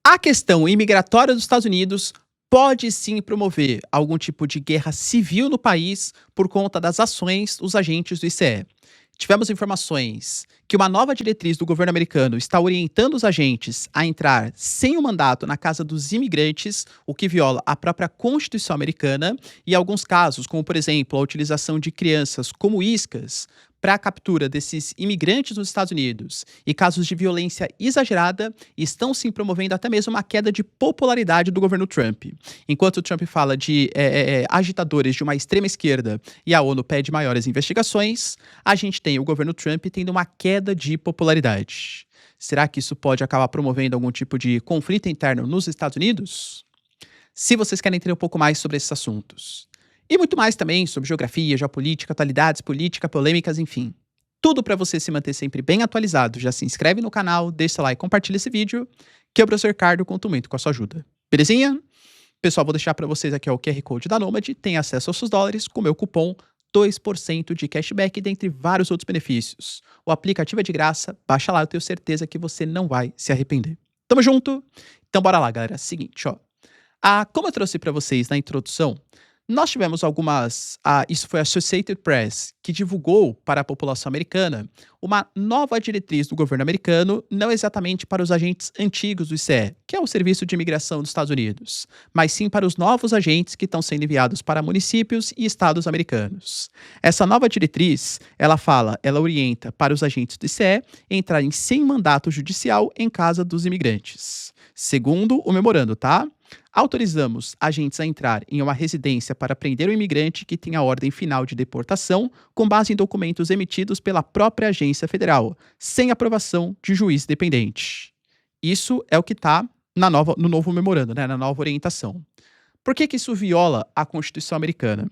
A questão imigratória dos Estados Unidos pode sim promover algum tipo de guerra civil no país por conta das ações dos agentes do ICE. Tivemos informações que uma nova diretriz do governo americano está orientando os agentes a entrar sem o mandato na casa dos imigrantes, o que viola a própria Constituição americana, e alguns casos, como por exemplo a utilização de crianças como iscas para a captura desses imigrantes nos Estados Unidos e casos de violência exagerada estão sim promovendo até mesmo uma queda de popularidade do governo Trump. Enquanto o Trump fala de agitadores de uma extrema esquerda e a ONU pede maiores investigações, a gente tem o governo Trump tendo uma queda de popularidade. Será que isso pode acabar promovendo algum tipo de conflito interno nos Estados Unidos? Se vocês querem entender um pouco mais sobre esses assuntos. E muito mais também sobre geografia, geopolítica, atualidades, política, polêmicas, enfim. Tudo para você se manter sempre bem atualizado. Já se inscreve no canal, deixa seu like e compartilha esse vídeo, que o professor Ricardo conta muito com a sua ajuda. Belezinha? Pessoal, vou deixar para vocês aqui ó, o QR Code da Nomad, tem acesso aos seus dólares com meu cupom 2% de cashback, dentre vários outros benefícios. O aplicativo é de graça, baixa lá, eu tenho certeza que você não vai se arrepender. Tamo junto? Então bora lá, galera. Seguinte, ó. Como eu trouxe para vocês na introdução, nós tivemos isso foi a Associated Press, que divulgou para a população americana uma nova diretriz do governo americano, não exatamente para os agentes antigos do ICE, que é o Serviço de Imigração dos Estados Unidos, mas sim para os novos agentes que estão sendo enviados para municípios e estados americanos. Essa nova diretriz, ela orienta para os agentes do ICE entrarem sem mandato judicial em casa dos imigrantes. Segundo o memorando, tá? Autorizamos agentes a entrar em uma residência para prender o imigrante que tenha ordem final de deportação com base em documentos emitidos pela própria agência federal, sem aprovação de juiz dependente. Isso é o que está no novo memorando, né, na nova orientação. Por que isso viola a Constituição americana?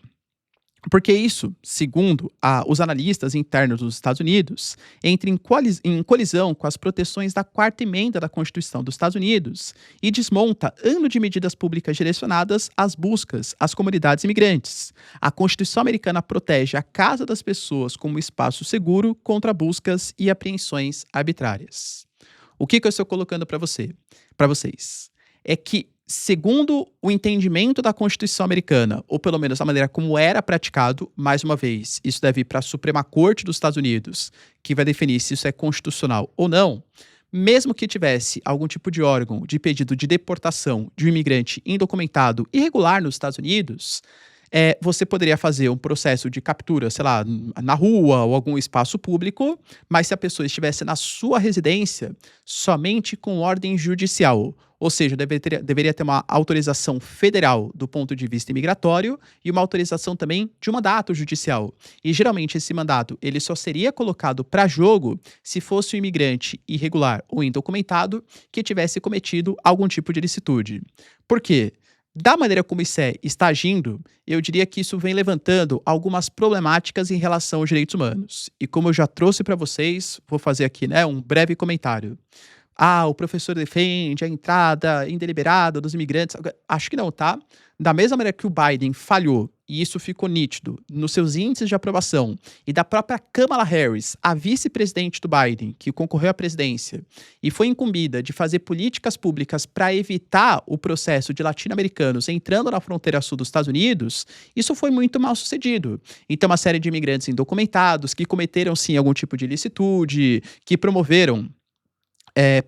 Porque isso, segundo os analistas internos dos Estados Unidos, entra em colisão com as proteções da Quarta Emenda da Constituição dos Estados Unidos e desmonta ano de medidas públicas direcionadas às buscas às comunidades imigrantes. A Constituição americana protege a casa das pessoas como espaço seguro contra buscas e apreensões arbitrárias. O que eu estou colocando para vocês? É que, segundo o entendimento da Constituição americana, ou pelo menos a maneira como era praticado, mais uma vez, isso deve ir para a Suprema Corte dos Estados Unidos, que vai definir se isso é constitucional ou não, mesmo que tivesse algum tipo de órgão de pedido de deportação de um imigrante indocumentado irregular nos Estados Unidos, você poderia fazer um processo de captura, sei lá, na rua ou algum espaço público, mas se a pessoa estivesse na sua residência, somente com ordem judicial. Ou seja, deveria ter uma autorização federal do ponto de vista imigratório e uma autorização também de um mandato judicial. E geralmente esse mandato ele só seria colocado para jogo se fosse um imigrante irregular ou indocumentado que tivesse cometido algum tipo de ilicitude. Por quê? Da maneira como o ICE está agindo, eu diria que isso vem levantando algumas problemáticas em relação aos direitos humanos. E como eu já trouxe para vocês, vou fazer aqui um breve comentário. O professor defende a entrada indeliberada dos imigrantes. Acho que não, tá? Da mesma maneira que o Biden falhou, e isso ficou nítido, nos seus índices de aprovação, e da própria Kamala Harris, a vice-presidente do Biden, que concorreu à presidência, e foi incumbida de fazer políticas públicas para evitar o processo de latino-americanos entrando na fronteira sul dos Estados Unidos, isso foi muito mal sucedido. Então, uma série de imigrantes indocumentados que cometeram, sim, algum tipo de ilicitude, que promoveram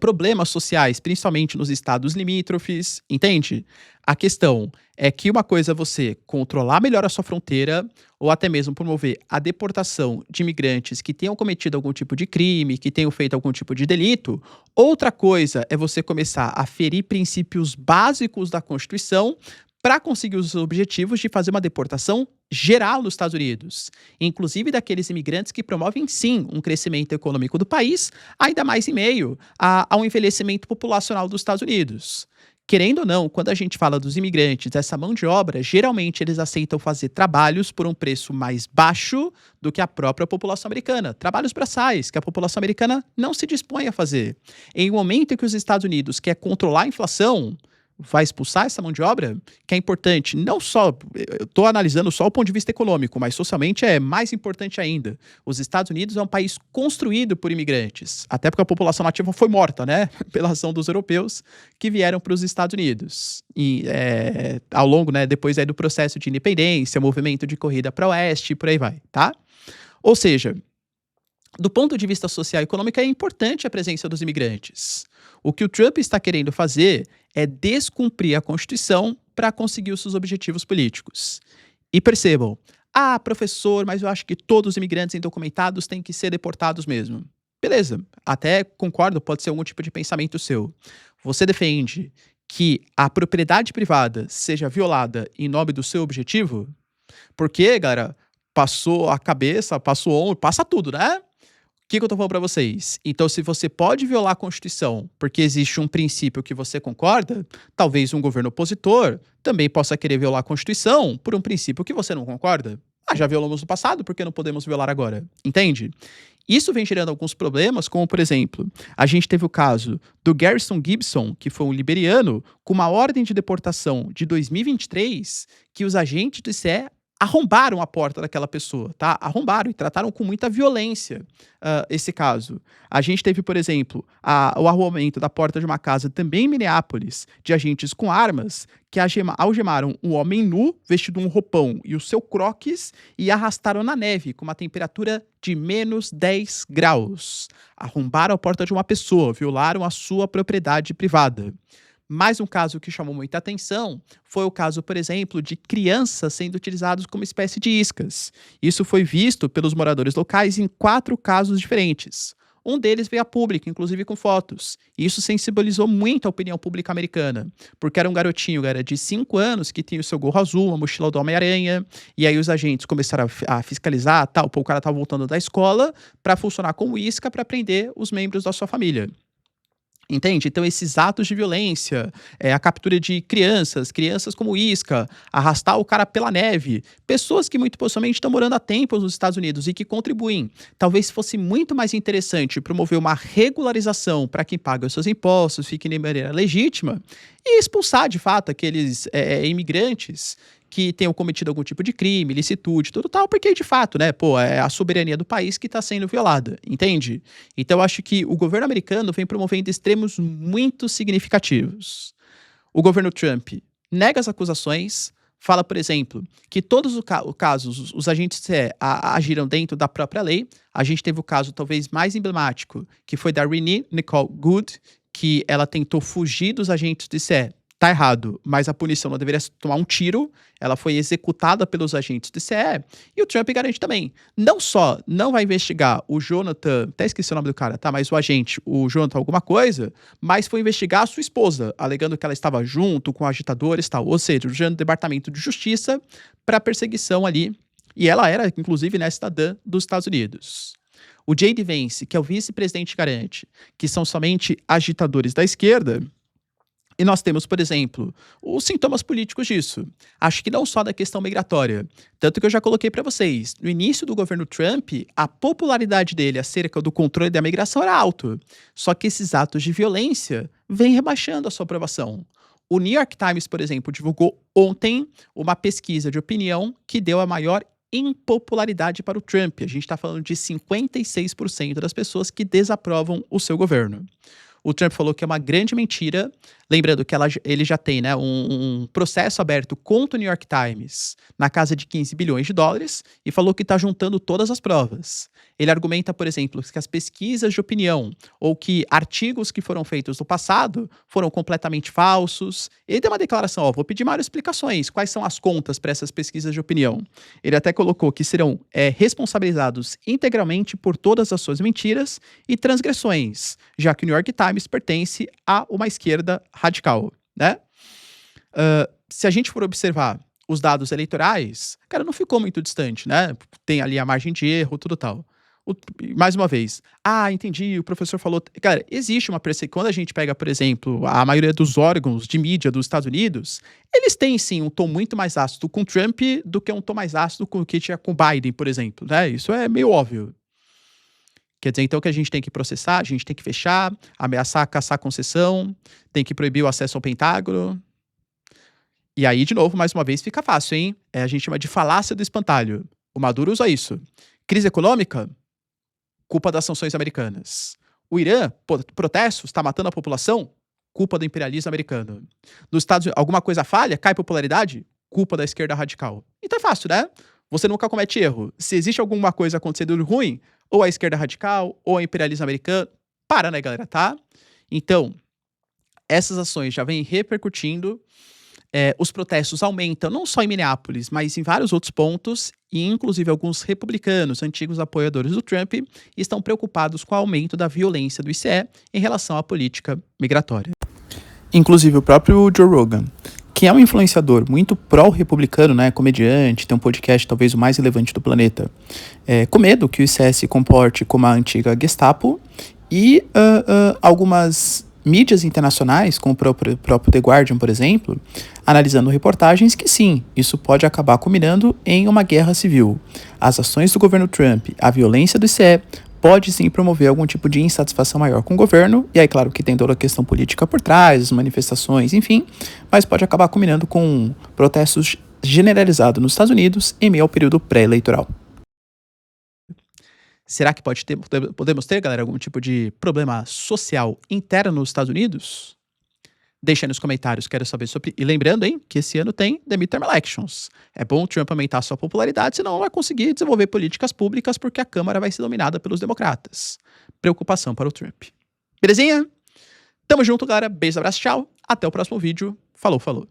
problemas sociais, principalmente nos estados limítrofes, entende? A questão é que uma coisa é você controlar melhor a sua fronteira ou até mesmo promover a deportação de imigrantes que tenham cometido algum tipo de crime, que tenham feito algum tipo de delito. Outra coisa é você começar a ferir princípios básicos da Constituição para conseguir os objetivos de fazer uma deportação geral nos Estados Unidos, inclusive daqueles imigrantes que promovem, sim, um crescimento econômico do país, ainda mais em meio ao envelhecimento populacional dos Estados Unidos. Querendo ou não, quando a gente fala dos imigrantes, essa mão de obra, geralmente eles aceitam fazer trabalhos por um preço mais baixo do que a própria população americana. Trabalhos braçais, que a população americana não se dispõe a fazer. Em um momento em que os Estados Unidos quer controlar a inflação, vai expulsar essa mão de obra, que é importante, não só, eu estou analisando só o ponto de vista econômico, mas socialmente é mais importante ainda. Os Estados Unidos é um país construído por imigrantes, até porque a população nativa foi morta, né, pela ação dos europeus que vieram para os Estados Unidos. E ao longo, né, depois aí do processo de independência, movimento de corrida para o oeste e por aí vai, tá? Ou seja, do ponto de vista social e econômico, é importante a presença dos imigrantes. O que o Trump está querendo fazer é descumprir a Constituição para conseguir os seus objetivos políticos. E percebam, professor, mas eu acho que todos os imigrantes indocumentados têm que ser deportados mesmo. Beleza, até concordo, pode ser algum tipo de pensamento seu. Você defende que a propriedade privada seja violada em nome do seu objetivo? Porque, galera, passou a cabeça, passou o ombro, passa tudo, né? O que eu tô falando pra vocês? Então, se você pode violar a Constituição porque existe um princípio que você concorda, talvez um governo opositor também possa querer violar a Constituição por um princípio que você não concorda. Já violamos no passado, por que não podemos violar agora? Entende? Isso vem gerando alguns problemas, como, por exemplo, a gente teve o caso do Garrison Gibson, que foi um liberiano, com uma ordem de deportação de 2023, que os agentes do ICE arrombaram a porta daquela pessoa, tá? Arrombaram e trataram com muita violência esse caso. A gente teve, por exemplo, o arrombamento da porta de uma casa também em Minneapolis, de agentes com armas, que algemaram um homem nu, vestido um roupão e o seu croques, e arrastaram na neve, com uma temperatura de menos 10 graus. Arrombaram a porta de uma pessoa, violaram a sua propriedade privada. Mais um caso que chamou muita atenção foi o caso, por exemplo, de crianças sendo utilizados como espécie de iscas. Isso foi visto pelos moradores locais em 4 casos diferentes. Um deles veio a público, inclusive com fotos. E isso sensibilizou muito a opinião pública americana, porque era um garotinho, era de 5 anos, que tinha o seu gorro azul, uma mochila do Homem-Aranha, e aí os agentes começaram a fiscalizar, tal, pô, o cara estava voltando da escola para funcionar como isca para prender os membros da sua família. Entende? Então, esses atos de violência, a captura de crianças como isca, arrastar o cara pela neve, pessoas que muito possivelmente estão morando há tempos nos Estados Unidos e que contribuem. Talvez fosse muito mais interessante promover uma regularização para quem paga os seus impostos, fique de maneira legítima, e expulsar, de fato, aqueles imigrantes que tenham cometido algum tipo de crime, ilicitude, tudo tal, porque de fato, né, pô, é a soberania do país que está sendo violada, entende? Então eu acho que o governo americano vem promovendo extremos muito significativos. O governo Trump nega as acusações, fala, por exemplo, que todos os casos, os agentes agiram dentro da própria lei. A gente teve o caso talvez mais emblemático, que foi da Renee Nicole Good, que ela tentou fugir dos agentes do ICE. Tá errado, mas a punição não deveria tomar um tiro, ela foi executada pelos agentes do ICE, e o Trump garante também, não só não vai investigar o Jonathan, até esqueci o nome do cara, tá, mas o agente, o Jonathan alguma coisa, mas foi investigar a sua esposa, alegando que ela estava junto com agitadores e tal, ou seja, usando o Departamento de Justiça para perseguição ali, e ela era, inclusive, né, cidadã dos Estados Unidos. O J.D. Vance, que é o vice-presidente, garante que são somente agitadores da esquerda. E nós temos, por exemplo, os sintomas políticos disso. Acho que não só da questão migratória. Tanto que eu já coloquei para vocês, no início do governo Trump, a popularidade dele acerca do controle da migração era alto. Só que esses atos de violência vêm rebaixando a sua aprovação. O New York Times, por exemplo, divulgou ontem uma pesquisa de opinião que deu a maior impopularidade para o Trump. A gente está falando de 56% das pessoas que desaprovam o seu governo. O Trump falou que é uma grande mentira, lembrando que ele já tem, né, um processo aberto contra o New York Times na casa de 15 bilhões de dólares e falou que está juntando todas as provas. Ele argumenta, por exemplo, que as pesquisas de opinião ou que artigos que foram feitos no passado foram completamente falsos. Ele deu uma declaração, vou pedir maiores explicações, quais são as contas para essas pesquisas de opinião. Ele até colocou que serão responsabilizados integralmente por todas as suas mentiras e transgressões, já que o New York Times pertence a uma esquerda radical, né? Se a gente for observar os dados eleitorais, cara, não ficou muito distante, né? Tem ali a margem de erro, tudo tal. Mais uma vez, entendi, o professor falou. Cara, existe uma perseguição. Quando a gente pega, por exemplo, a maioria dos órgãos de mídia dos Estados Unidos, eles têm sim um tom muito mais ácido com Trump do que um tom mais ácido com o que tinha com Biden, por exemplo, né? Isso é meio óbvio. Quer dizer, então, que a gente tem que processar, a gente tem que fechar, ameaçar, caçar concessão, tem que proibir o acesso ao Pentágono. E aí, de novo, mais uma vez, fica fácil, hein? A gente chama de falácia do espantalho. O Maduro usa isso. Crise econômica? Culpa das sanções americanas. O Irã, protestos, está matando a população? Culpa do imperialismo americano. Nos Estados Unidos, alguma coisa falha? Cai popularidade? Culpa da esquerda radical. Então é fácil, né? Você nunca comete erro. Se existe alguma coisa acontecendo de ruim, ou a esquerda radical, ou o imperialismo americano, para, né, galera, tá? Então, essas ações já vêm repercutindo. Os protestos aumentam não só em Minneapolis, mas em vários outros pontos, e inclusive alguns republicanos, antigos apoiadores do Trump, estão preocupados com o aumento da violência do ICE em relação à política migratória. Inclusive o próprio Joe Rogan, que é um influenciador muito pró-republicano, né, comediante, tem um podcast talvez o mais relevante do planeta, com medo que o ICE se comporte como a antiga Gestapo, e algumas mídias internacionais, como o próprio The Guardian, por exemplo, analisando reportagens que sim, isso pode acabar culminando em uma guerra civil. As ações do governo Trump, a violência do ICE, pode sim promover algum tipo de insatisfação maior com o governo, e aí claro que tem toda a questão política por trás, as manifestações, enfim, mas pode acabar culminando com protestos generalizados nos Estados Unidos em meio ao período pré-eleitoral. Será que podemos ter, galera, algum tipo de problema social interno nos Estados Unidos? Deixa aí nos comentários, quero saber sobre. E lembrando, hein, que esse ano tem The Midterm Elections. É bom o Trump aumentar sua popularidade, senão não vai conseguir desenvolver políticas públicas porque a Câmara vai ser dominada pelos democratas. Preocupação para o Trump. Belezinha? Tamo junto, galera. Beijo, abraço, tchau. Até o próximo vídeo. Falou, falou.